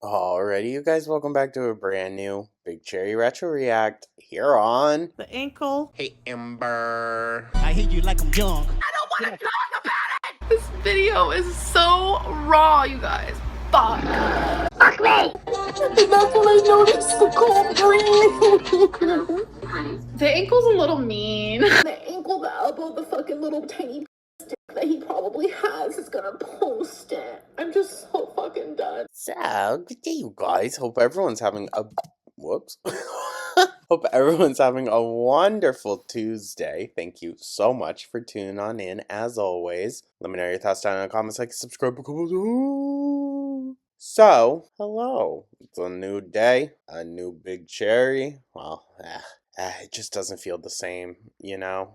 Alrighty, you guys, welcome back to a brand new Big Cherry Retro React here on The ankle. Hey Ember. I hate you like I'm young. I don't want to talk about it! This video is so raw, you guys. Fuck. Fuck me! And that's when I noticed the cold green. The ankle's a little mean. The ankle, the elbow, the fucking little tiny stick that he probably has is gonna post it. I'm just so fucking done. So, good day, you guys. Hope everyone's having a... Whoops. Hope everyone's having a wonderful Tuesday. Thank you so much for tuning on in, as always. Let me know your thoughts down in the comments, like, subscribe, comment. So, hello. It's a new day, a new Big Cherry. Well, it just doesn't feel the same,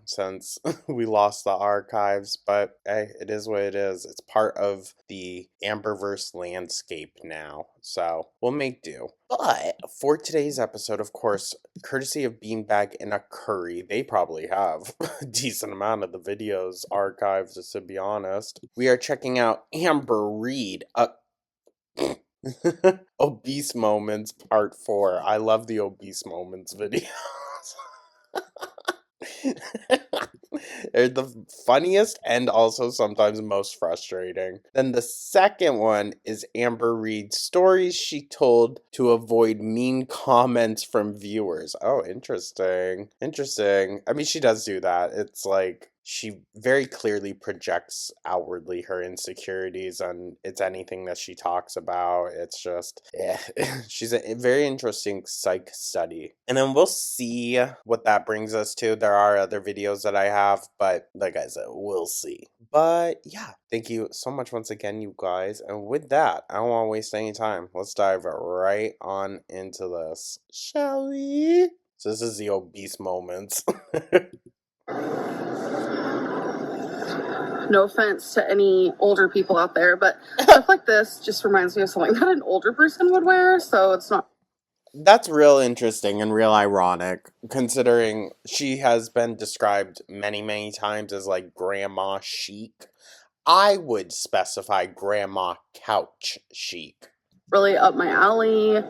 since we lost the archives, but hey, it is what it is. It's part of the Amberverse landscape now, so we'll make do. But for today's episode, of course, courtesy of Beanbag and a Curry, they probably have a decent amount of the videos archived, just to be honest. We are checking out Amber Reed, Obese Moments Part 4. I love the Obese Moments videos. They're the funniest and also sometimes most frustrating. Then the second one is Amber Reed's stories she told to avoid mean comments from viewers. Oh, interesting. Interesting. I mean, she does do that. It's like she very clearly projects outwardly her insecurities, and it's anything that she talks about. It's just, she's a very interesting psych study. And then we'll see what that brings us to. There are other videos that I have, but like I said, we'll see. But yeah, thank you so much once again, you guys. And with that, I don't want to waste any time. Let's dive right on into this, shall we? So this is the Obese Moments. No offense to any older people out there, but stuff like this just reminds me of something that an older person would wear, so it's not. That's real interesting and real ironic, considering she has been described many, many times as like grandma chic. I would specify grandma couch chic. Really up my alley.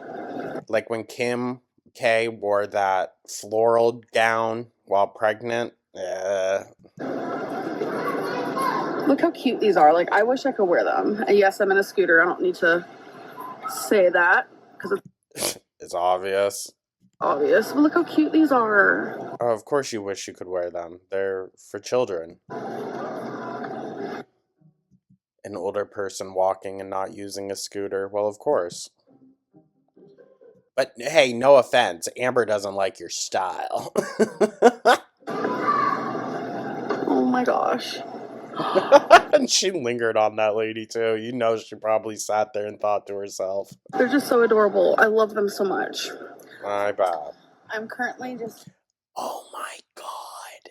Like when Kim K wore that floral gown while pregnant. Look how cute these are. Like, I wish I could wear them. And yes, I'm in a scooter. I don't need to say that because it's obvious. Obvious. But look how cute these are. Oh, of course you wish you could wear them. They're for children. An older person walking and not using a scooter. Well, of course. But hey, no offense. Amber doesn't like your style. Oh my gosh. And she lingered on that lady too. You know, she probably sat there and thought to herself, they're just so adorable. I love them so much. My bad. I'm currently just... Oh my god.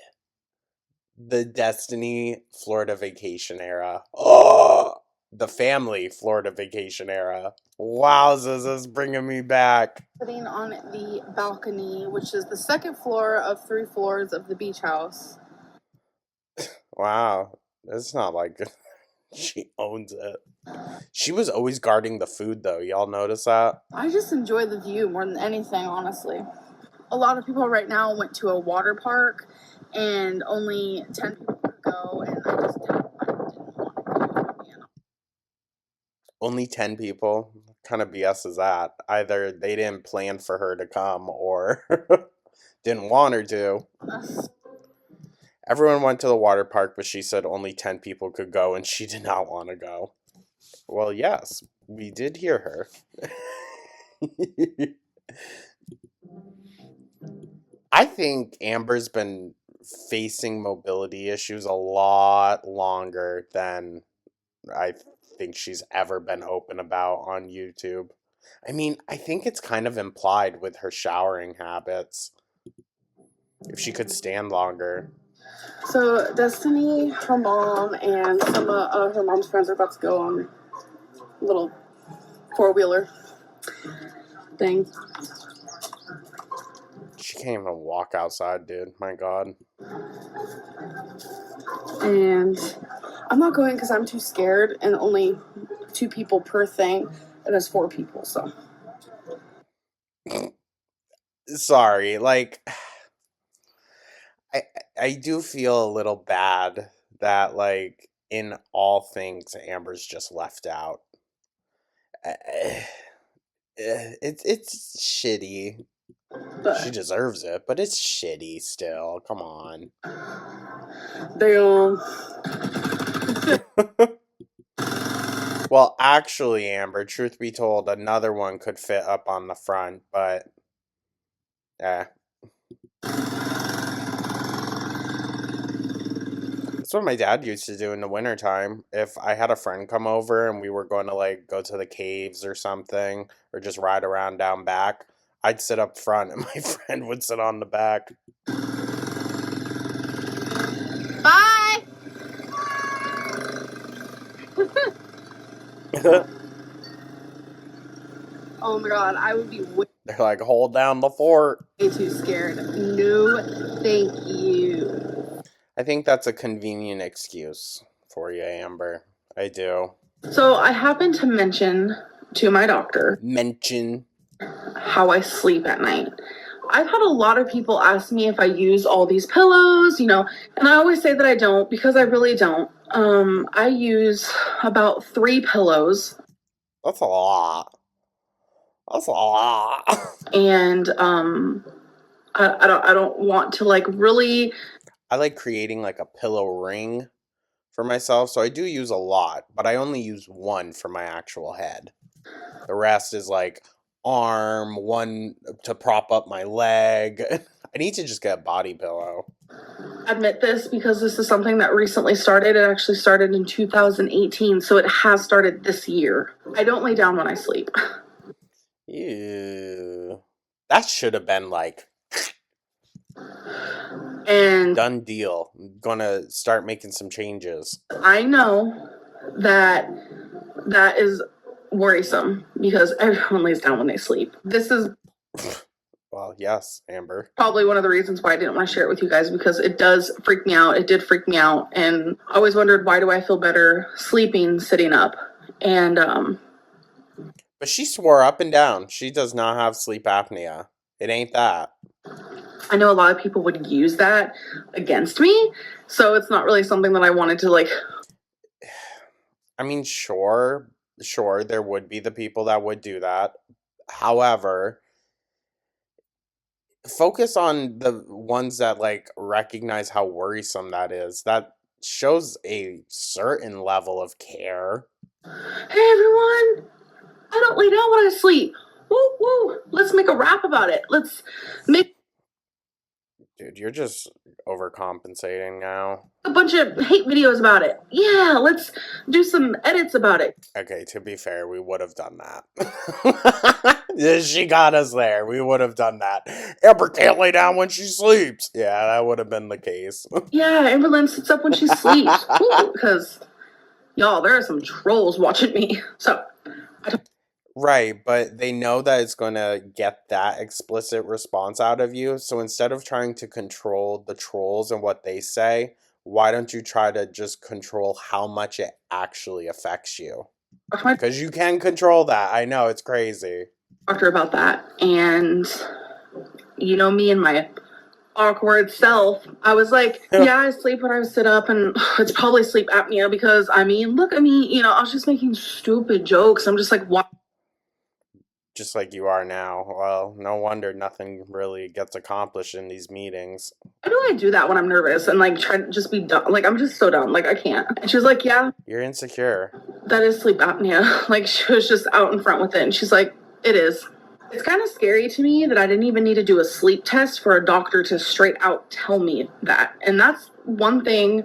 The Destiny Florida Vacation era. Oh! The family Florida Vacation era. Wowzers, this is bringing me back. Sitting on the balcony, which is the second floor of 3 floors of the beach house. Wow. It's not like she owns it. She was always guarding the food, though. Y'all notice that? I just enjoy the view more than anything, honestly. A lot of people right now went to a water park, and only 10 people could go, and I didn't want to go. Only 10 people? What kind of BS is that? Either they didn't plan for her to come, or didn't want her to. Everyone went to the water park, but she said only 10 people could go, and she did not want to go. Well, yes, we did hear her. I think Amber's been facing mobility issues a lot longer than I think she's ever been open about on YouTube. I mean, I think it's kind of implied with her showering habits. If she could stand longer. So Destiny, her mom, and some of her mom's friends are about to go on a little 4-wheeler thing. She can't even walk outside, dude. My god. And I'm not going because I'm too scared, and only 2 people per thing. It has 4 people, so. Sorry, like, I do feel a little bad that, like, in all things, Amber's just left out. It's shitty. She deserves it, but it's shitty still. Come on. Damn. Well, actually, Amber, truth be told, another one could fit up on the front, but that's what my dad used to do in the wintertime. If I had a friend come over and we were going to, like, go to the caves or something, or just ride around down back, I'd sit up front and my friend would sit on the back. Bye! Oh my god, I would be way They're like, hold down the fort. too scared. No, thank you. I think that's a convenient excuse for you, Amber. I do. So I happened to mention to my doctor how I sleep at night. I've had a lot of people ask me if I use all these pillows, and I always say that I don't because I really don't. I use about 3 pillows. That's a lot. That's a lot. And I don't want to, like, really. I like creating, like, a pillow ring for myself, so I do use a lot, but I only use one for my actual head. The rest is, like, arm, one to prop up my leg. I need to just get a body pillow. Admit this because this is something that recently started. It actually started in 2018, so it has started this year. I don't lay down when I sleep. Ew. That should have been, like, and done deal. I'm gonna start making some changes. I know that is worrisome because everyone lays down when they sleep. This is Well, yes, Amber. probably one of the reasons why I didn't want to share it with you guys, because it does freak me out. It did freak me out, and I always wondered, why do I feel better sleeping sitting up? And But she swore up and down she does not have sleep apnea. It ain't that. I know a lot of people would use that against me, so it's not really something that I wanted to, like. I mean, sure, there would be the people that would do that. However, focus on the ones that, like, recognize how worrisome that is. That shows a certain level of care. Hey everyone, I don't lay down when I sleep. Woo woo, let's make a rap about it. Let's make. Dude, you're just overcompensating now. A bunch of hate videos about it. Yeah, let's do some edits about it. Okay, to be fair, we would have done that. She got us there. We would have done that. Amber can't lay down when she sleeps. Yeah, that would have been the case. Yeah, Amber Lynn sits up when she sleeps. Because, y'all, there are some trolls watching me. So. Right, but they know that it's going to get that explicit response out of you. So instead of trying to control the trolls and what they say, why don't you try to just control how much it actually affects you? Because you can control that. I know, it's crazy. Doctor about that, and me and my awkward self, I was like, yeah, I sleep when I sit up, and it's probably sleep apnea because, look at me, I was just making stupid jokes. I'm just like, what? Just like you are now. Well, no wonder nothing really gets accomplished in these meetings. How do I do that when I'm nervous and, like, try to just be dumb? Like, I'm just so dumb. Like, I can't. And she was like, yeah. You're insecure. That is sleep apnea. Like, she was just out in front with it, and she's like, it is. It's kind of scary to me that I didn't even need to do a sleep test for a doctor to straight out tell me that. And that's one thing.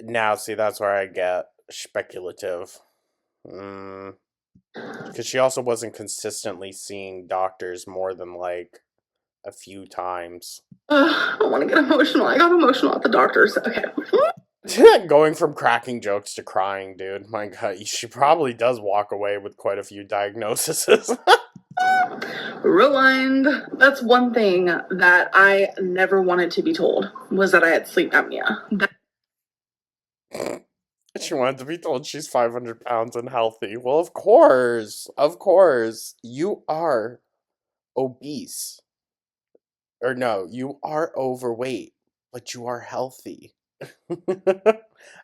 Now, see, that's where I get speculative. Because she also wasn't consistently seeing doctors more than, like, a few times. I don't want to get emotional. I got emotional at the doctor's. Okay. Going from cracking jokes to crying, dude. My God, she probably does walk away with quite a few diagnoses. Rewind. That's one thing that I never wanted to be told, was that I had sleep apnea. She wanted to be told she's 500 pounds and healthy. Well, of course. Of course. You are obese. Or no, you are overweight, but you are healthy.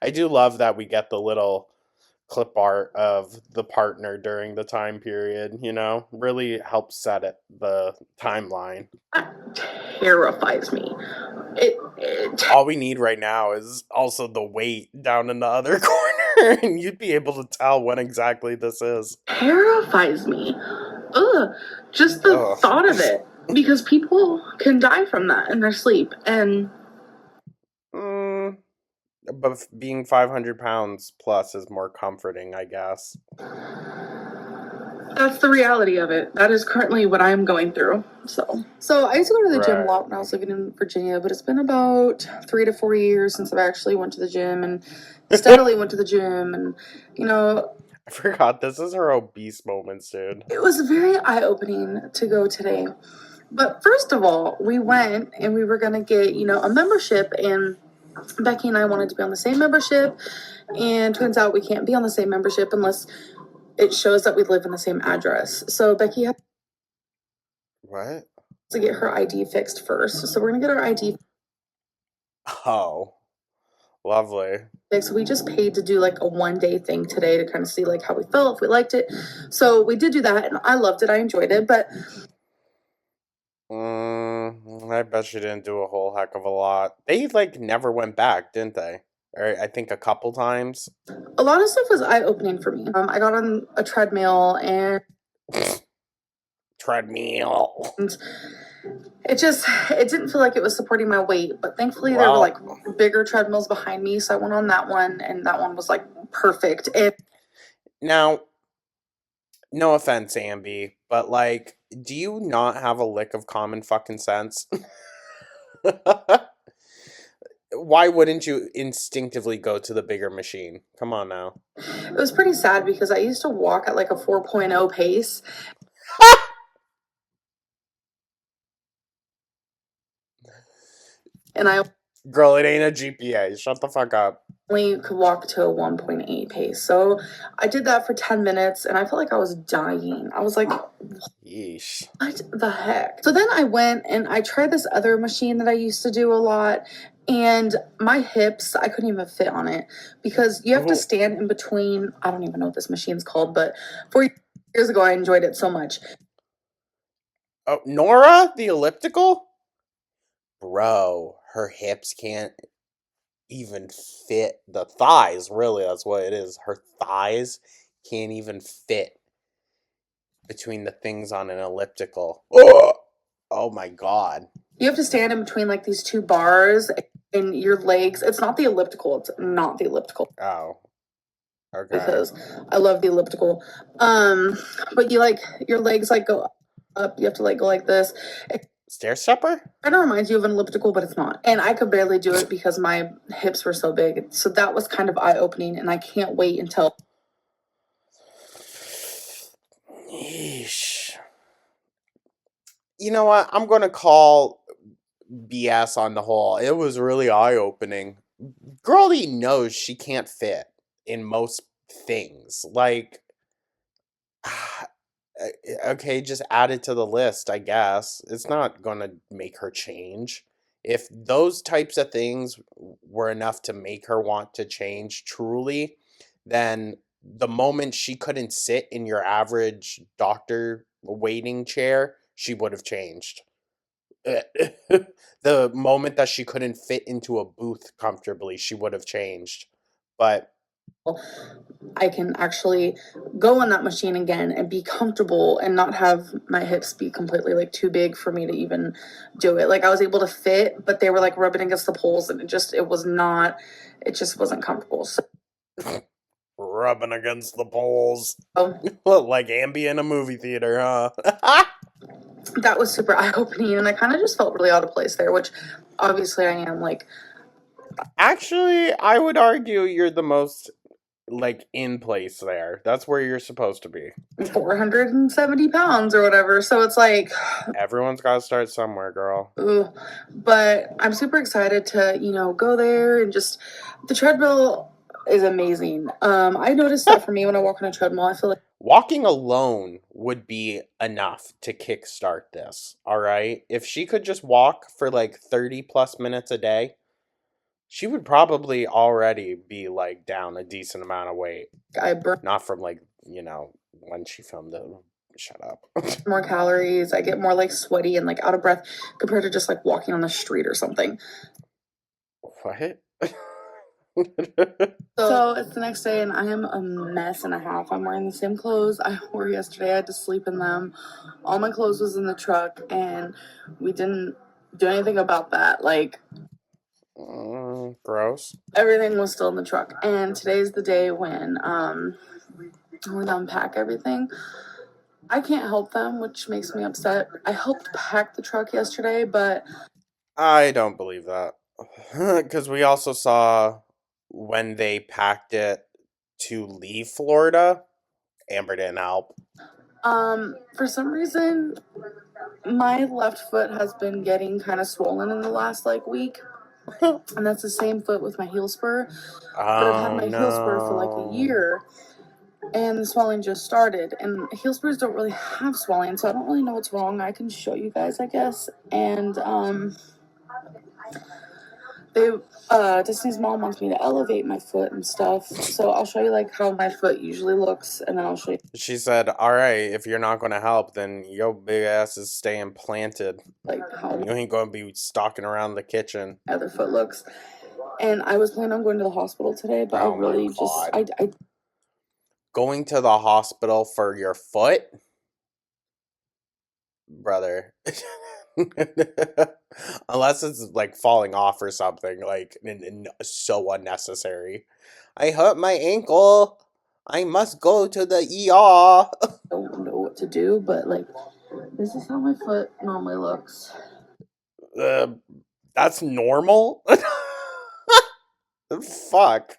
I do love that we get the little clip art of the partner during the time period, you know? Really helps set it the timeline. That terrifies me. It All we need right now is also the weight down in the other corner, and you'd be able to tell when exactly this is. terrifies me. Ugh, just the Ugh. thought of it. Because people can die from that in their sleep. And But being 500 pounds plus is more comforting, I guess. that's the reality of it. That is currently what I'm going through. So I used to go to the gym a lot when I was living in Virginia, but it's been about 3 to 4 years since I've actually went to the gym and steadily went to the gym. And, you know, I forgot this is her obese moments, dude. it was very eye-opening to go today. But first of all, we went and we were going to get, a membership, and Becky and I wanted to be on the same membership, and turns out we can't be on the same membership unless it shows that we live in the same address. So Becky had What? to get her ID fixed first. So we're going to get our ID Oh, lovely. fixed. So we just paid to do like a 1-day thing today to kind of see like how we felt, if we liked it. So we did do that, and I loved it. I enjoyed it, but I bet you didn't do a whole heck of a lot. They like never went back, didn't they? Or I think a couple times. a lot of stuff was eye-opening for me. I got on a treadmill, and Treadmill. it didn't feel like it was supporting my weight, but thankfully there were like bigger treadmills behind me, so I went on that one, and that one was like perfect. And now, no offense, Ambi, but like, do you not have a lick of common fucking sense? Why wouldn't you instinctively go to the bigger machine? Come on now. it was pretty sad because I used to walk at like a 4.0 pace. And I Girl, it ain't a GPA. Shut the fuck up. only could walk to a 1.8 pace. So I did that for 10 minutes, and I felt like I was dying. I was like, Yeesh. what the heck? So then I went and I tried this other machine that I used to do a lot, and my hips, I couldn't even fit on it because you have to stand in between. I don't even know what this machine's called, but 4 years ago I enjoyed it so much. Oh, Nora, the elliptical? Bro, her hips can't even fit the thighs, really, that's what it is. Her thighs can't even fit between the things on an elliptical. Oh my god. You have to stand in between like these two bars, and your legs, it's not the elliptical, it's not the elliptical. Oh. Okay. Because I love the elliptical. But you like, your legs like go up, you have to like go like this. Stair stepper? Kind of reminds you of an elliptical, but it's not. And I could barely do it because my hips were so big. So that was kind of eye-opening, and I can't wait until... Yeesh. You know what? I'm going to call BS on the whole. It was really eye-opening. Girlie knows she can't fit in most things. Like, okay, just add it to the list, I guess. It's not going to make her change. If those types of things were enough to make her want to change truly, then the moment she couldn't sit in your average doctor waiting chair, she would have changed. The moment that she couldn't fit into a booth comfortably, she would have changed. But I can actually go on that machine again and be comfortable and not have my hips be completely like too big for me to even do it. Like I was able to fit, but they were like rubbing against the poles, and it just wasn't comfortable. So rubbing against the poles. Oh. Like Ambi in a movie theater, huh? That was super eye-opening, and I kind of just felt really out of place there, which obviously I am. Like, actually, I would argue you're the most like in place there. That's where you're supposed to be. 470 pounds or whatever, so it's like everyone's got to start somewhere, girl. But I'm super excited to go there, and just the treadmill is amazing. I noticed that for me when I walk on a treadmill, I feel like walking alone would be enough to kickstart this, all right? If she could just walk for like 30 plus minutes a day, she would probably already be like down a decent amount of weight. I burn Not from like, you know, when she filmed it. Shut up. more calories. I get more like sweaty and like out of breath compared to just like walking on the street or something. What? So it's the next day and I am a mess and a half. I'm wearing the same clothes I wore yesterday. I had to sleep in them. All my clothes was in the truck and we didn't do anything about that. Like, gross. everything was still in the truck. And today's the day when we unpack everything. I can't help them, which makes me upset. I helped pack the truck yesterday, but I don't believe that. Because we also saw when they packed it to leave Florida, Amber didn't help. For some reason, my left foot has been getting kind of swollen in the last like week. And that's the same foot with my heel spur. But I've had my heel spur for like a year. And the swelling just started. And heel spurs don't really have swelling, so I don't really know what's wrong. I can show you guys, I guess. And Destiny's mom wants me to elevate my foot and stuff. So I'll show you like how my foot usually looks, and then I'll show you. She said, all right, if you're not going to help, then your big ass is staying planted. Like how You ain't going to be stalking around the kitchen. My other foot looks. And I was planning on going to the hospital today, but Oh I really my just God. Going to the hospital for your foot? Brother. Unless it's like falling off or something, like so unnecessary. I hurt my ankle. I must go to the ER. don't know what to do, but like this is how my foot normally looks. That's normal? Fuck.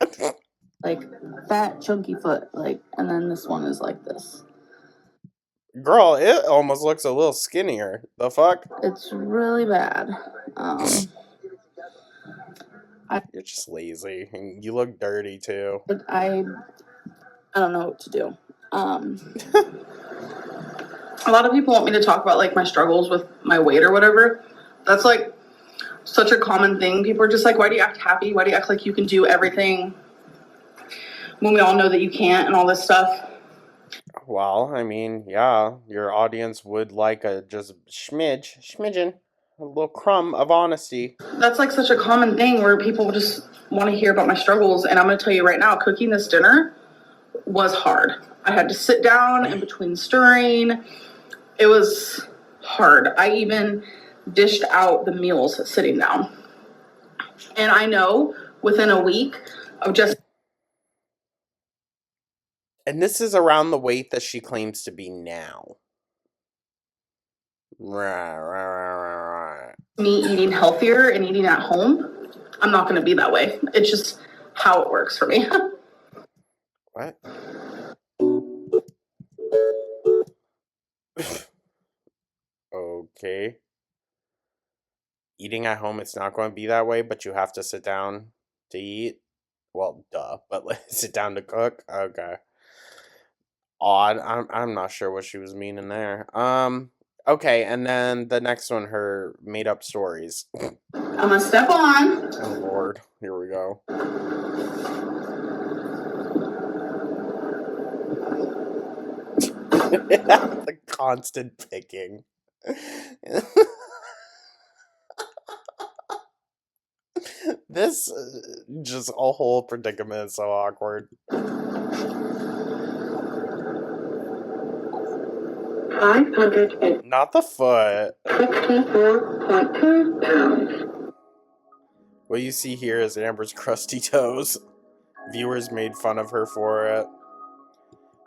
Like fat, chunky foot, like, and then this one is like this. Girl, it almost looks a little skinnier. The fuck? It's really bad. You're just lazy. And you look dirty too. I don't know what to do. A lot of people want me to talk about like my struggles with my weight or whatever. That's like such a common thing. People are just like, why do you act happy? Why do you act like you can do everything when we all know that you can't and all this stuff? Well, I mean, yeah, your audience would like a just smidgen, a little crumb of honesty. That's like such a common thing where people just want to hear about my struggles. And I'm going to tell you right now, cooking this dinner was hard. I had to sit down in between stirring. It was hard. I even dished out the meals sitting down. And I know within a week of just... And this is around the weight that she claims to be now. Right. Me eating healthier and eating at home, I'm not going to be that way. It's just how it works for me. What? Okay. Eating at home, it's not going to be that way, but you have to sit down to eat. Well, duh, but sit down to cook. Okay. Odd. I'm not sure what she was meaning there. Okay, and then the next one, her made up stories. I'm gonna step on. Oh Lord, here we go. The constant picking. This just a whole predicament is so awkward. 564.2 Not the foot. pounds. What you see here is Amber's crusty toes. Viewers made fun of her for it.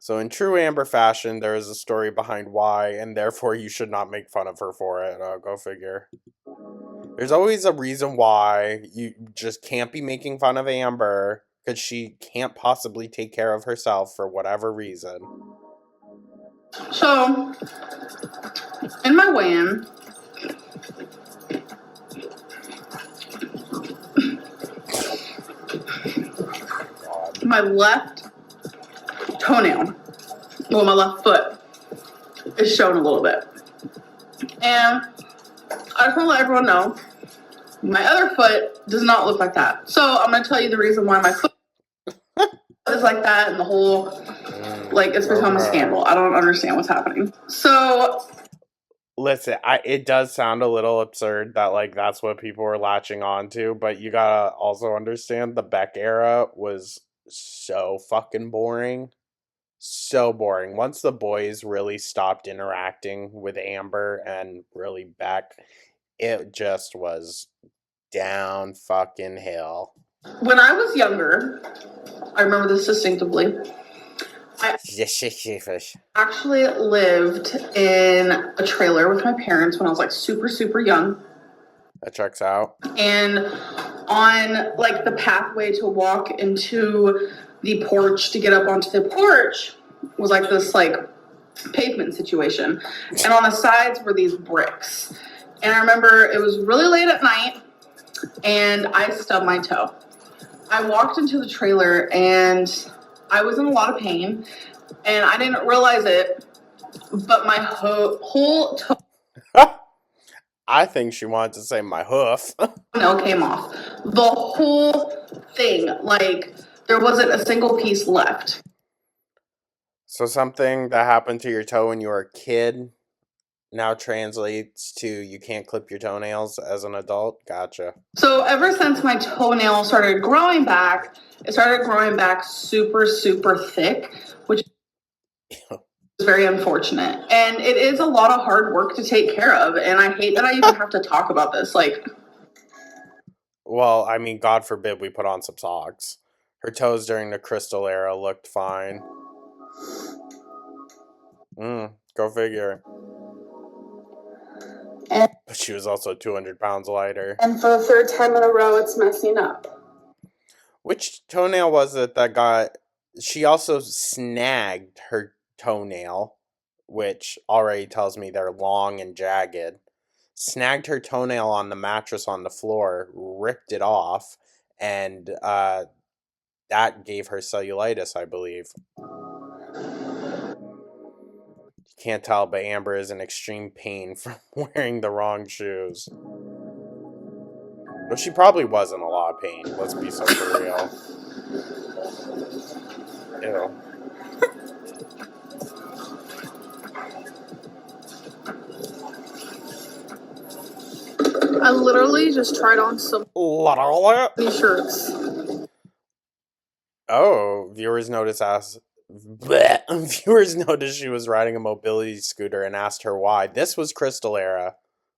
So in true Amber fashion, there is a story behind why, and therefore you should not make fun of her for it. Go figure. There's always a reason why you just can't be making fun of Amber, because she can't possibly take care of herself for whatever reason. So, in my weigh-in, my left toenail, well, my left foot is showing a little bit. And I just want to let everyone know, my other foot does not look like that. So I'm going to tell you the reason why my foot is like that, and the whole, like, it's become a scandal. I don't understand what's happening. So, listen, it does sound a little absurd that, like, that's what people were latching on to, but you gotta also understand the Beck era was so fucking boring. So boring. Once the boys really stopped interacting with Amber and really Beck, it just was down fucking hill. when I was younger, I remember this distinctively. I actually lived in a trailer with my parents when I was like super, super young. That checks out. And on like the pathway to walk into the porch to get up onto the porch was like this like pavement situation. And on the sides were these bricks. And I remember it was really late at night and I stubbed my toe. I walked into the trailer and I was in a lot of pain and I didn't realize it, but my whole toe I think she wanted to say my hoof. nail came off. The whole thing, like there wasn't a single piece left. So something that happened to your toe when you were a kid now translates to you can't clip your toenails as an adult? Gotcha. So ever since my toenail started growing back, it started growing back super, super thick, which is very unfortunate. And it is a lot of hard work to take care of. And I hate that I even have to talk about this. Like, well, I mean, God forbid we put on some socks. Her toes during the crystal era looked fine. Go figure. But she was also 200 pounds lighter. And for the third time in a row, it's messing up. Which toenail was it that got... She also snagged her toenail, which already tells me they're long and jagged. Snagged her toenail on the mattress on the floor, ripped it off, and that gave her cellulitis, I believe. You can't tell, but Amber is in extreme pain from wearing the wrong shoes. But she probably was in a lot of pain, let's be so for real. Ew. I literally just tried on some shirts. Oh, viewers noticed she was riding a mobility scooter and asked her why. This was Crystal era,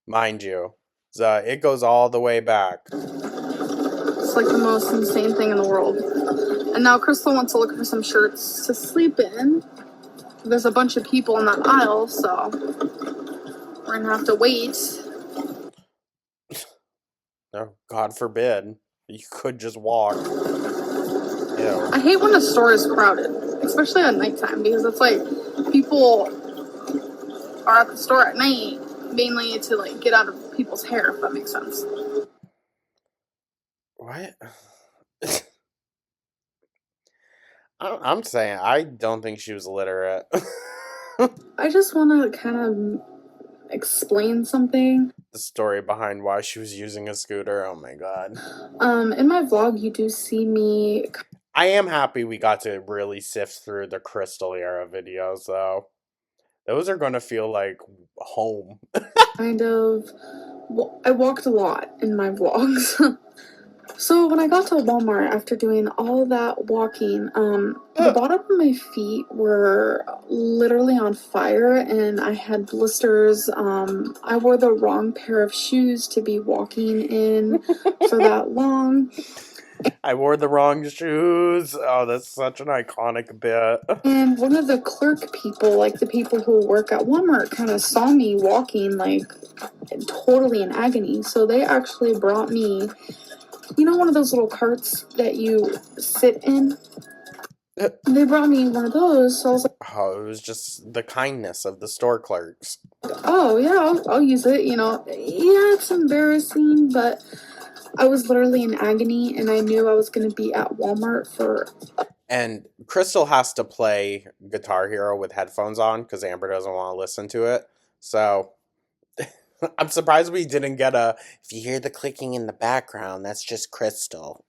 mind you. So it goes all the way back. It's like the most insane thing in the world. And now Crystal wants to look for some shirts to sleep in. There's a bunch of people in that aisle, so we're gonna have to wait. Oh, God forbid. You could just walk. Ew. I hate when a store is crowded, especially at nighttime, because it's like people are at the store at night mainly to like get out of people's hair, if that makes sense. What? I'm saying I don't think she was illiterate. I just want to kind of explain something. The story behind why she was using a scooter. Oh my God. In my vlog, you do see me. I am happy we got to really sift through the Crystal era videos, though. Those are going to feel like home. Kind of. I walked a lot in my vlogs. So when I got to Walmart after doing all that walking, the bottom of my feet were literally on fire and I had blisters. I wore the wrong pair of shoes to be walking in for that long. I wore the wrong shoes. Oh, that's such an iconic bit. And one of the clerk people, like the people who work at Walmart, kind of saw me walking like totally in agony. So they actually brought me, you know, one of those little carts that you sit in? They brought me one of those, so I was like... Oh, it was just the kindness of the store clerks. Oh, yeah, I'll use it, you know. Yeah, it's embarrassing, but I was literally in agony, and I knew I was going to be at Walmart for And Crystal has to play Guitar Hero with headphones on because Amber doesn't want to listen to it. So I'm surprised we didn't get a. If you hear the clicking in the background, that's just Crystal.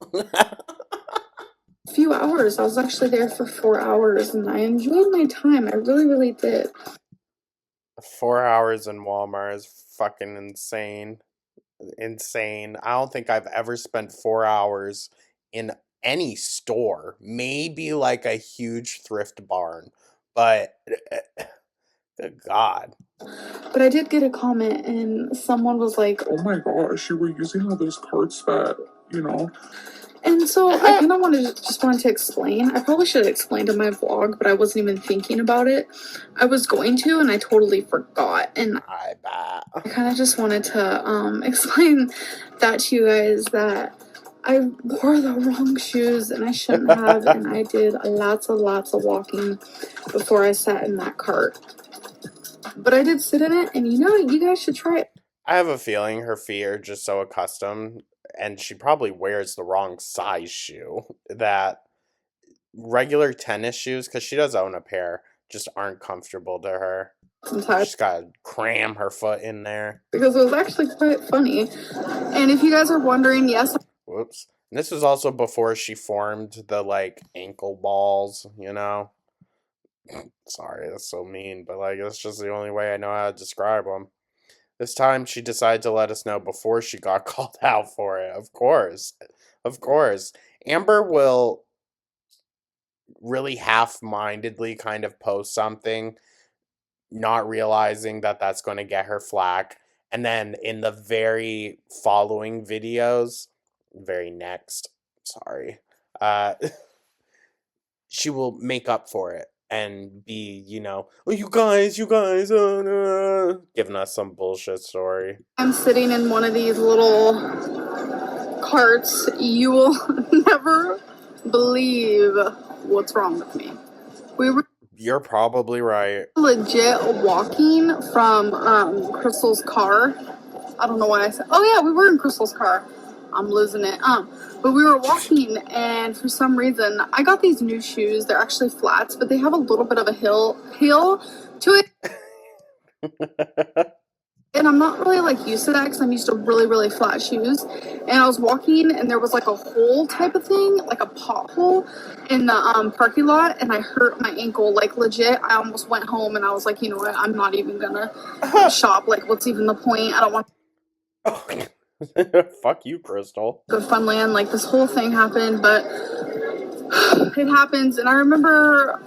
Few hours. I was actually there for 4 hours and I enjoyed my time. I really, really did. 4 hours in Walmart is fucking insane. Insane. I don't think I've ever spent 4 hours in any store. Maybe like a huge thrift barn. But good God. But I did get a comment and someone was like, "Oh my gosh, you were using all those cards that, you know." And so I kind of wanted to explain. I probably should have explained in my vlog, but I wasn't even thinking about it. I was going to, and I totally forgot. And I bet. I kind of just wanted to explain that to you guys that I wore the wrong shoes and I shouldn't have, and I did lots of walking before I sat in that cart. But I did sit in it, and you guys should try it. I have a feeling her feet are just so accustomed, and she probably wears the wrong size shoe, that regular tennis shoes, because she does own a pair, just aren't comfortable to her. Sometimes. She's got to cram her foot in there. Because it was actually quite funny. And if you guys are wondering, yes. Whoops. And this was also before she formed the, like, ankle balls, you know? Sorry, that's so mean, but, like, that's just the only way I know how to describe them. This time she decided to let us know before she got called out for it. Of course. Of course. Amber will really half-mindedly kind of post something, not realizing that that's going to get her flack. And then in the very following videos, very next, sorry, she will make up for it and be, oh, you guys, giving us some bullshit story. I'm sitting in one of these little carts. You will never believe what's wrong with me. You're probably right. Legit walking from Crystal's car. I don't know why I said. Oh yeah, we were in Crystal's car. I'm losing it. But we were walking, and for some reason, I got these new shoes. They're actually flats, but they have a little bit of a heel to it. And I'm not really like used to that because I'm used to really, really flat shoes. And I was walking, and there was like a hole type of thing, like a pothole in the parking lot, and I hurt my ankle. Like legit, I almost went home, and I was like, you know what? I'm not even gonna shop. Like, what's even the point? I don't want. Fuck you, Crystal. Go to Funland. Like this whole thing happened, but it happens. And I remember,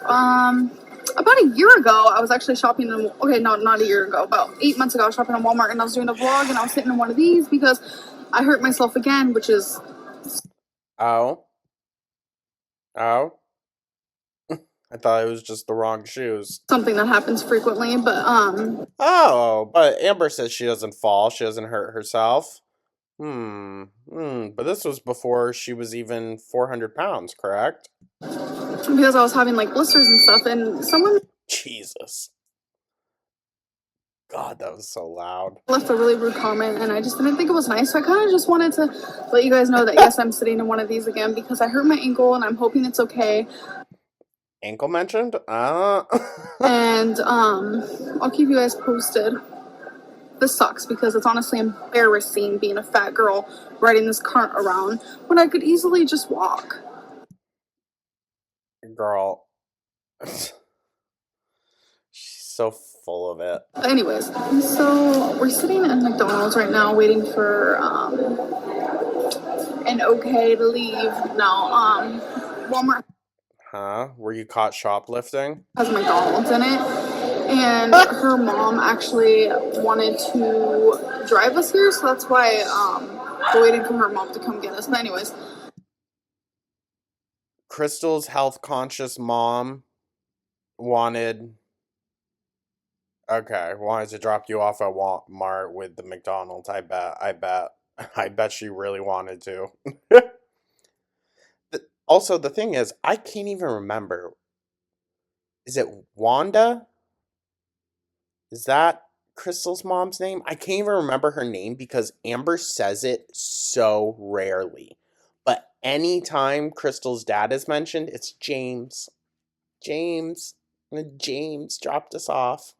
about a year ago, I was actually shopping in, okay, no, not a year ago, about 8 months ago, I was shopping in Walmart, and I was doing a vlog, and I was sitting in one of these because I hurt myself again, which is... Oh. I thought it was just the wrong shoes. Something that happens frequently, but, Oh, but Amber says she doesn't fall, she doesn't hurt herself. But this was before she was even 400 pounds, correct? Because I was having, like, blisters and stuff, and someone... Jesus. God, that was so loud. Left a really rude comment, and I just didn't think it was nice, so I kind of just wanted to let you guys know that, yes, I'm sitting in one of these again, because I hurt my ankle, and I'm hoping it's okay. Ankle mentioned? And, I'll keep you guys posted. This sucks, because it's honestly embarrassing being a fat girl riding this cart around when I could easily just walk. Girl. She's so full of it. But anyways, so we're sitting at McDonald's right now waiting for an okay to leave. No, Walmart Huh? Were you caught shoplifting? has McDonald's in it, and her mom actually wanted to drive us here, so that's why we're waiting for her mom to come get us. But anyways, Crystal's health conscious mom wanted to drop you off at Walmart with the McDonald's. I bet she really wanted to. Also, the thing is, I can't even remember. Is it Wanda? Is that Crystal's mom's name? I can't even remember her name because Amber says it so rarely. But anytime Crystal's dad is mentioned, it's James. James dropped us off.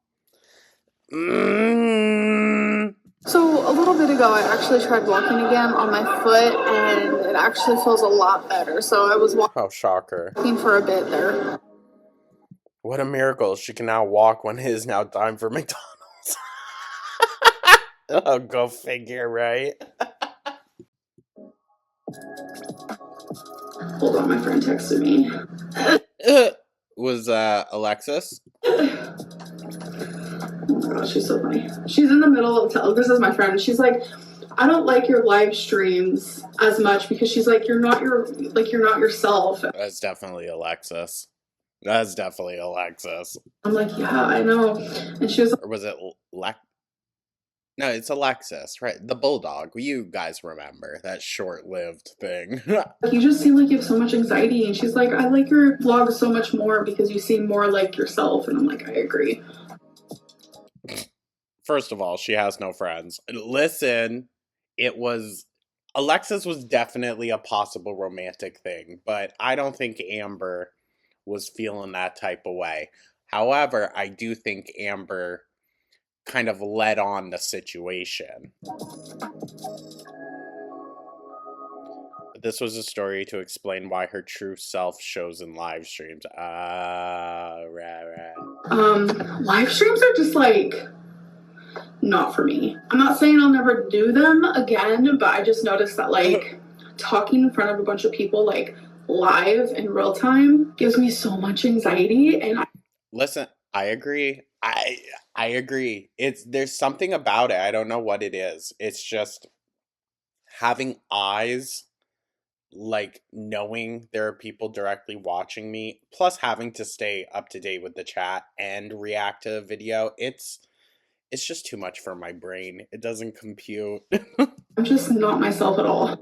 So a little bit ago, I actually tried walking again on my foot, and it actually feels a lot better. So I was Oh, shocker. walking for a bit there. What a miracle. She can now walk when it is now time for McDonald's. Oh, go figure, right? Hold on, my friend texted me. Was Alexis? Oh my gosh, she's so funny. She's in the middle of this is my friend. She's like, I don't like your live streams as much because she's like, you're not yourself. That's definitely Alexis. I'm like, yeah, I know. And she was like, Or was it No, it's Alexis, right? The bulldog. You guys remember that short-lived thing. you just seem like you have so much anxiety. And she's like, I like your vlog so much more because you seem more like yourself. And I'm like, I agree. First of all, she has no friends. Listen, Alexis was definitely a possible romantic thing, but I don't think Amber was feeling that type of way. However, I do think Amber kind of led on the situation. But this was a story to explain why her true self shows in live streams. Live streams are just like not for me. I'm not saying I'll never do them again, but I just noticed that like talking in front of a bunch of people like live in real time gives me so much anxiety. And listen, I agree. I agree. There's something about it. I don't know what it is. It's just having eyes, like knowing there are people directly watching me, plus having to stay up to date with the chat and react to a video. It's just too much for my brain. It doesn't compute. I'm just not myself at all.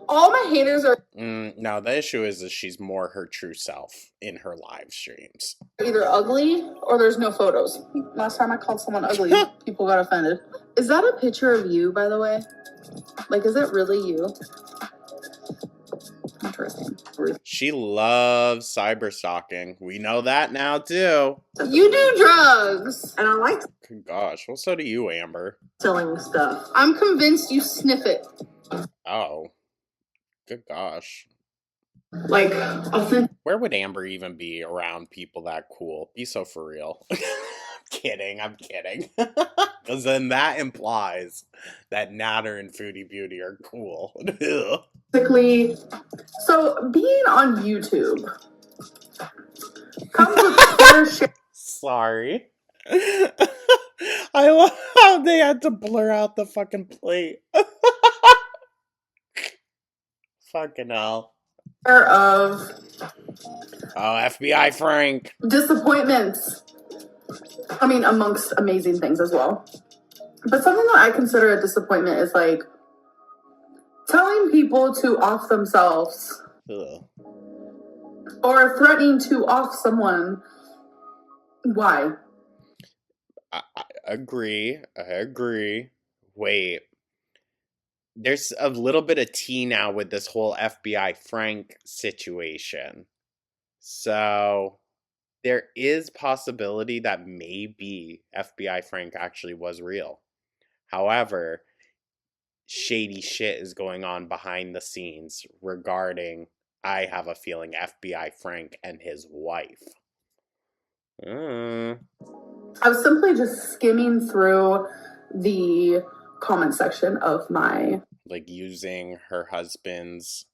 All my haters are no, the issue is she's more her true self in her live streams. Either ugly or there's no photos. Last time I called someone ugly, people got offended. Is that a picture of you, by the way? Like, is it really you? Interesting. She loves cyber stalking. We know that now too. You do drugs. And I like Good gosh. Well, so do you, Amber. selling stuff. I'm convinced you sniff it. Oh. Good gosh. Like, authentic. Where would Amber even be around people that cool? Be so for real. I'm kidding. Because then that implies that Natter and Foodie Beauty are cool. Basically, so being on YouTube comes with fair share. Sorry. I love how they had to blur out the fucking plate. Fucking hell. Of FBI Frank. disappointments. I mean, amongst amazing things as well. But something that I consider a disappointment is like telling people to off themselves. Ugh. Or threatening to off someone. Why? I agree. Wait. There's a little bit of tea now with this whole FBI Frank situation. So there is possibility that maybe FBI Frank actually was real. However, shady shit is going on behind the scenes regarding, I have a feeling, FBI Frank and his wife. I was simply just skimming through the comment section of my... Like using her husband's,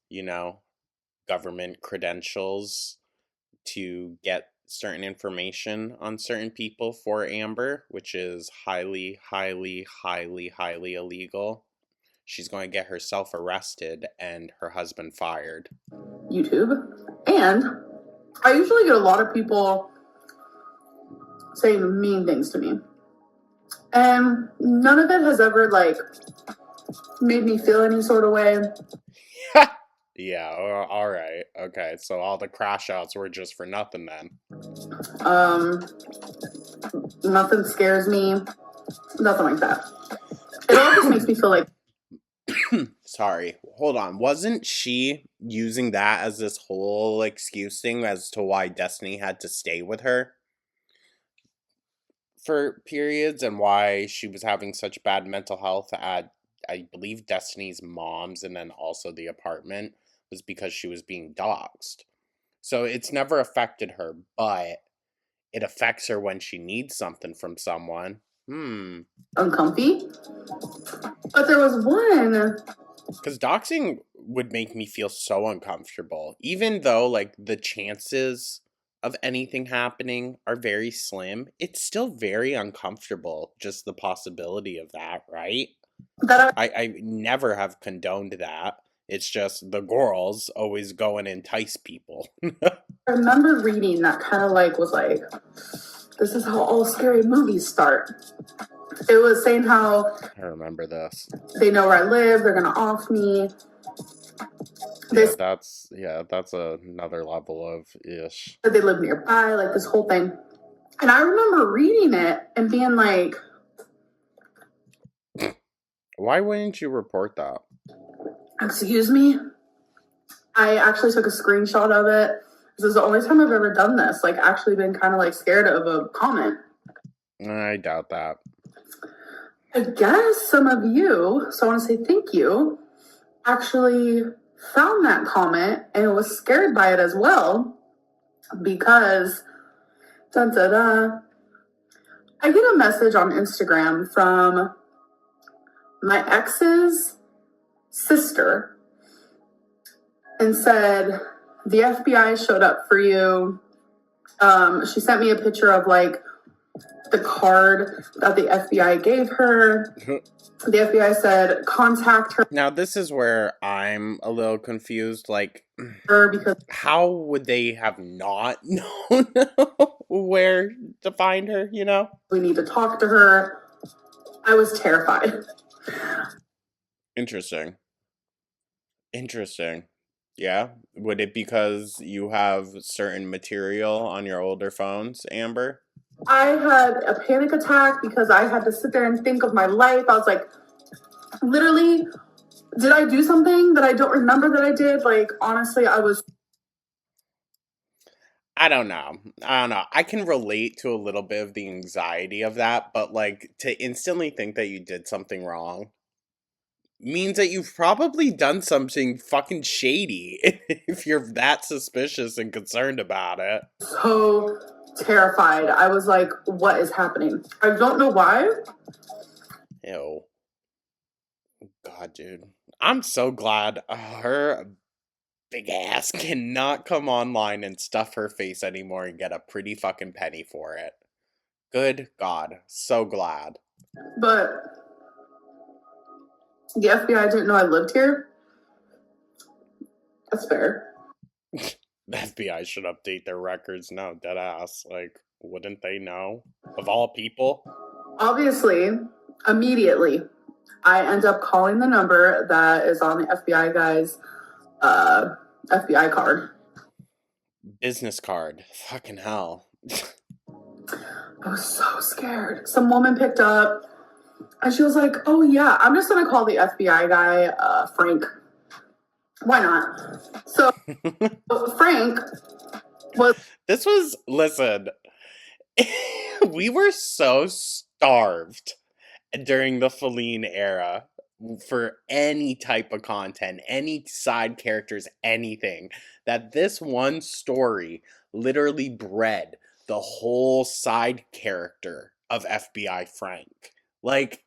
government credentials to get certain information on certain people for Amber, which is highly, highly, highly, highly illegal. She's going to get herself arrested and her husband fired. YouTube. And I usually get a lot of people saying mean things to me. And none of it has ever, made me feel any sort of way. Yeah, all right. Okay, so all the crash outs were just for nothing then. Nothing scares me. Nothing like that. It all just makes me feel like Sorry, hold on. Wasn't she using that as this whole excuse thing as to why Destiny had to stay with her for periods and why she was having such bad mental health at, I believe, Destiny's mom's, and then also the apartment was because she was being doxxed. So it's never affected her, but it affects her when she needs something from someone. Uncomfy. But there was one. Because doxing would make me feel so uncomfortable. Even though, like, the chances of anything happening are very slim, it's still very uncomfortable, just the possibility of that, right? That I never have condoned that. It's just the girls always go and entice people. I remember reading that kind of like was like, this is how all scary movies start. It was saying how I remember this. they know where I live, they're gonna off me. That's another level of ish. They live nearby, like this whole thing. And I remember reading it and being like, why wouldn't you report that? excuse me? I actually took a screenshot of it. This is the only time I've ever done this, like actually been kind of like scared of a comment. I doubt that. I guess some of you, so I want to say thank you, actually found that comment and was scared by it as well because I get a message on Instagram from my ex's sister and said, the FBI showed up for you. She sent me a picture of like the card that the FBI gave her. The FBI said, contact her. Now, this is where I'm a little confused. Like, Because how would they have not known where to find her, you know? we need to talk to her. I was terrified. Interesting. Yeah? Would it because you have certain material on your older phones, Amber? I had a panic attack because I had to sit there and think of my life. I was like, literally, did I do something that I don't remember that I did? Like, honestly, I don't know. I can relate to a little bit of the anxiety of that, but like to instantly think that you did something wrong means that you've probably done something fucking shady if you're that suspicious and concerned about it. so terrified. I was like, what is happening? I don't know why. Ew. God, dude. I'm so glad her big ass cannot come online and stuff her face anymore and get a pretty fucking penny for it. Good God. So glad. But the FBI didn't know I lived here. That's fair. The FBI should update their records now, deadass. Like, wouldn't they know? Of all people? Obviously, immediately, I end up calling the number that is on the FBI guy's FBI card. Business card. Fucking hell. I was so scared. Some woman picked up and she was like, oh yeah, I'm just gonna call the FBI guy Frank. Why not? So Frank was... Listen, we were so starved during the Feline era for any type of content, any side characters, anything, that this one story literally bred the whole side character of FBI Frank. Like,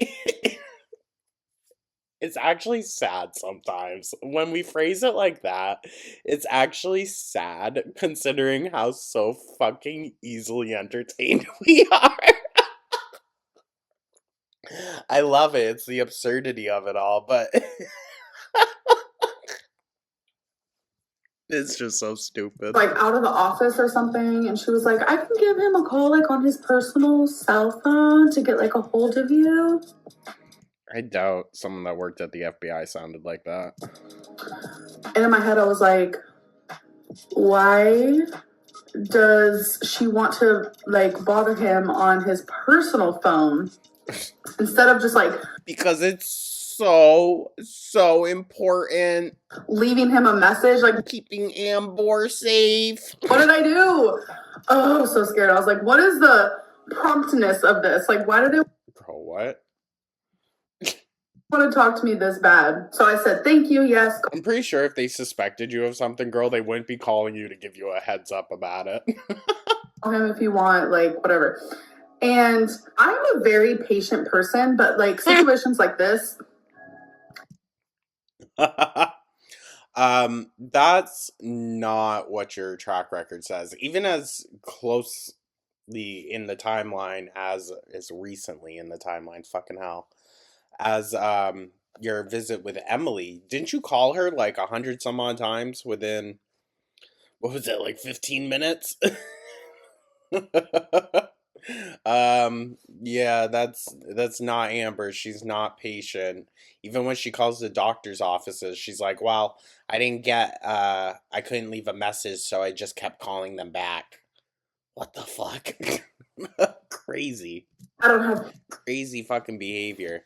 it's actually sad sometimes. When we phrase it like that, it's actually sad considering how so fucking easily entertained we are. I love it. It's the absurdity of it all, but it's just so stupid. Like out of the office or something, and she was like, I can give him a call like on his personal cell phone to get like a hold of you. I doubt someone that worked at the FBI sounded like that. And in my head I was like, why does she want to like bother him on his personal phone instead of just like... Because it's so important. Leaving him a message, like, keeping Amber safe. What did I do? Oh, I was so scared. I was like, what is the promptness of this? Like, why did they Girl, what? want to talk to me this bad? So I said, thank you, yes. I'm pretty sure if they suspected you of something, girl, they wouldn't be calling you to give you a heads up about it. Call him if you want, like, whatever. And I'm a very patient person, but like situations like this. That's not what your track record says. Even as closely in the timeline as recently in the timeline, fucking hell, as your visit with Emily, didn't you call her like 100 some odd times within, what was it, like 15 minutes? Yeah, that's not Amber. She's not patient. Even when she calls the doctor's offices, she's like, well, I couldn't leave a message, so I just kept calling them back. What the fuck? Crazy. I don't have Crazy fucking behavior.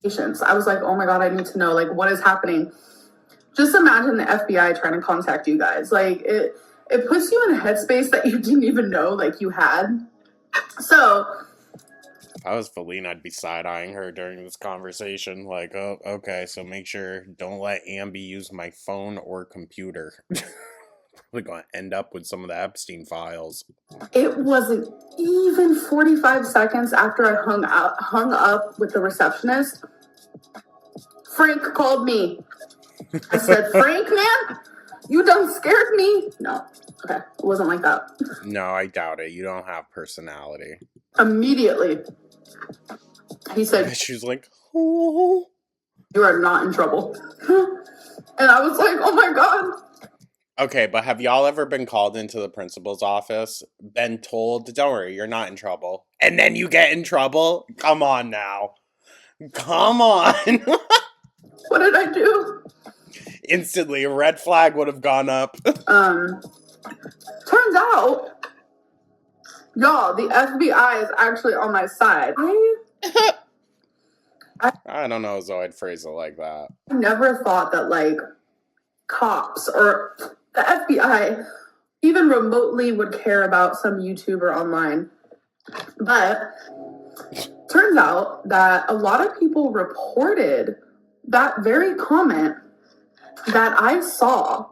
patience. I was like, oh my God, I need to know, like, what is happening? Just imagine the FBI trying to contact you guys. Like, it puts you in a headspace that you didn't even know, like, you had. So, if I was Feline, I'd be side-eyeing her during this conversation. Like, oh, okay, so make sure, don't let Ambi use my phone or computer. Probably gonna end up with some of the Epstein files. it wasn't even 45 seconds after I hung up with the receptionist. Frank called me. I said, Frank, man, you done scared me. No, okay, it wasn't like that. No, I doubt it. You don't have personality. Immediately, he said, She was like, oh. You are not in trouble. And I was like, oh my God. Okay, but have y'all ever been called into the principal's office, been told, don't worry, you're not in trouble, and then you get in trouble? Come on now. Come on. What did I do? Instantly, a red flag would have gone up. Turns out, y'all, the FBI is actually on my side. I don't know, so I'd phrase it like that. I never thought that, like, cops or the FBI even remotely would care about some YouTuber online. But turns out that a lot of people reported that very comment that I saw.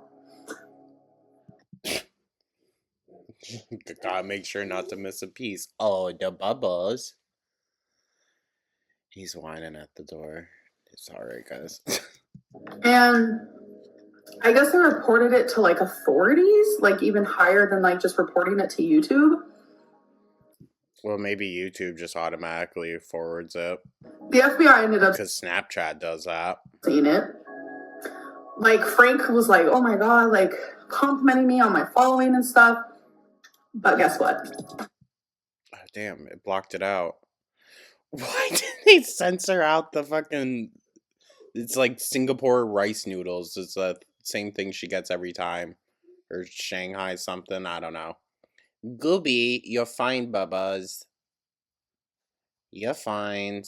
Gotta make sure not to miss a piece. Oh, the bubbles. He's whining at the door. It's alright, guys. And I guess they reported it to, like, authorities, like, even higher than, like, just reporting it to YouTube. Well, maybe YouTube just automatically forwards it. The FBI ended up because Snapchat does that. Seeing it. Like, Frank was like, oh my God, like, complimenting me on my following and stuff. But guess what? Oh, damn, it blocked it out. Why did they censor out the fucking... It's like Singapore rice noodles. It's the same thing she gets every time. Or Shanghai something, I don't know. Gooby, you're fine, Bubbas. You're fine.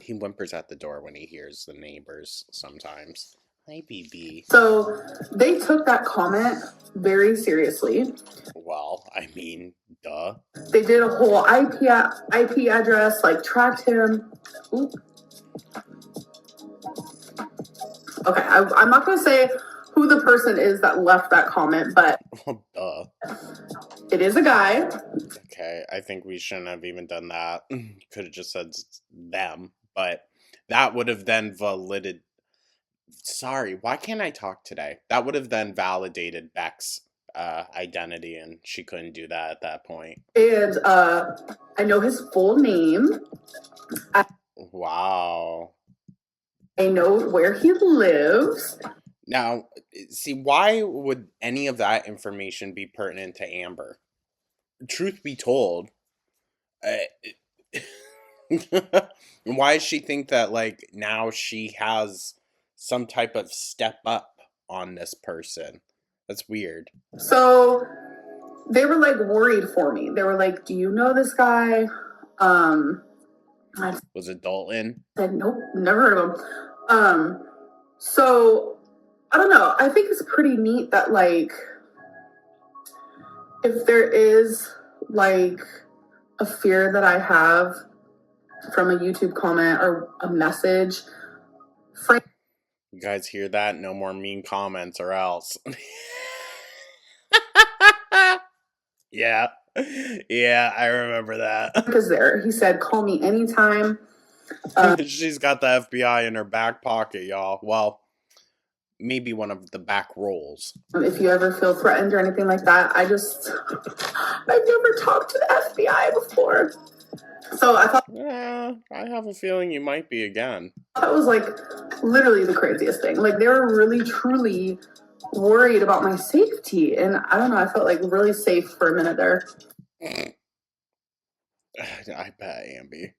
He whimpers at the door when he hears the neighbors sometimes. Hi, BB. So they took that comment very seriously. Well, I mean, duh. They did a whole IP address, like, tracked him. Ooh. Okay, I'm not going to say who the person is that left that comment, but Duh. It is a guy. Okay, I think we shouldn't have even done that. Could have just said them, but that would have then validated... Sorry, why can't I talk today? That would have then validated Beck's identity, and she couldn't do that at that point. And I know his full name. Wow. I know where he lives. Now, see, why would any of that information be pertinent to Amber? Truth be told, why does she think that, like, now she has some type of step up on this person? That's weird. So they were, like, worried for me. They were like, do you know this guy? Was it Dalton? I said, nope, never heard of him. So I don't know. I think it's pretty neat that, like, if there is like a fear that I have from a YouTube comment or a message, you guys hear that? No more mean comments or else. Yeah. Yeah, I remember that. Is there. He said, call me anytime. She's got the FBI in her back pocket, y'all. Well, maybe one of the back rolls. If you ever feel threatened or anything like that, I've never talked to the FBI before. So I thought, yeah, I have a feeling you might be again. That was like literally the craziest thing. Like, they were really, truly worried about my safety. And I don't know, I felt like really safe for a minute there. I bet, Ambi.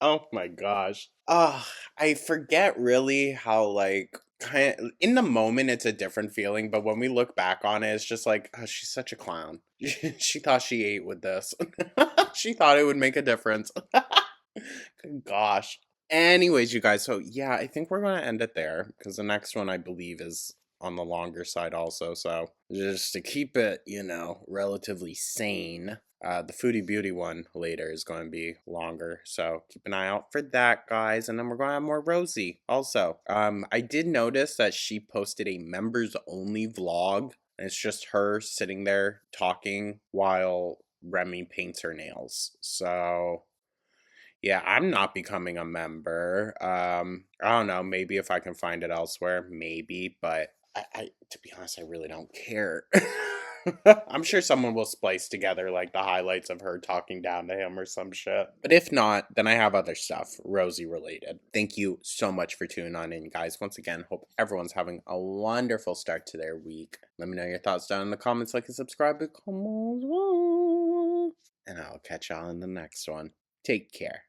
Oh my gosh. I forget really how, like, kind of, in the moment it's a different feeling, but when we look back on it, it's just like, oh, she's such a clown. She thought she ate with this. She thought it would make a difference. Good gosh. Anyways, you guys, so yeah, I think we're going to end it there because the next one I believe is on the longer side also. So just to keep it, you know, relatively sane, the Foodie Beauty one later is going to be longer. So keep an eye out for that, guys. And then we're going to have more Rosie also. I did notice that she posted a members only vlog. And it's just her sitting there talking while Remy paints her nails. So yeah, I'm not becoming a member. I don't know, maybe if I can find it elsewhere, maybe, but I to be honest, I really don't care. I'm sure someone will splice together like the highlights of her talking down to him or some shit. But if not, then I have other stuff, Rosie related. Thank you so much for tuning on in, guys. Once again, hope everyone's having a wonderful start to their week. Let me know your thoughts down in the comments, like and subscribe, and I'll catch y'all in the next one. Take care.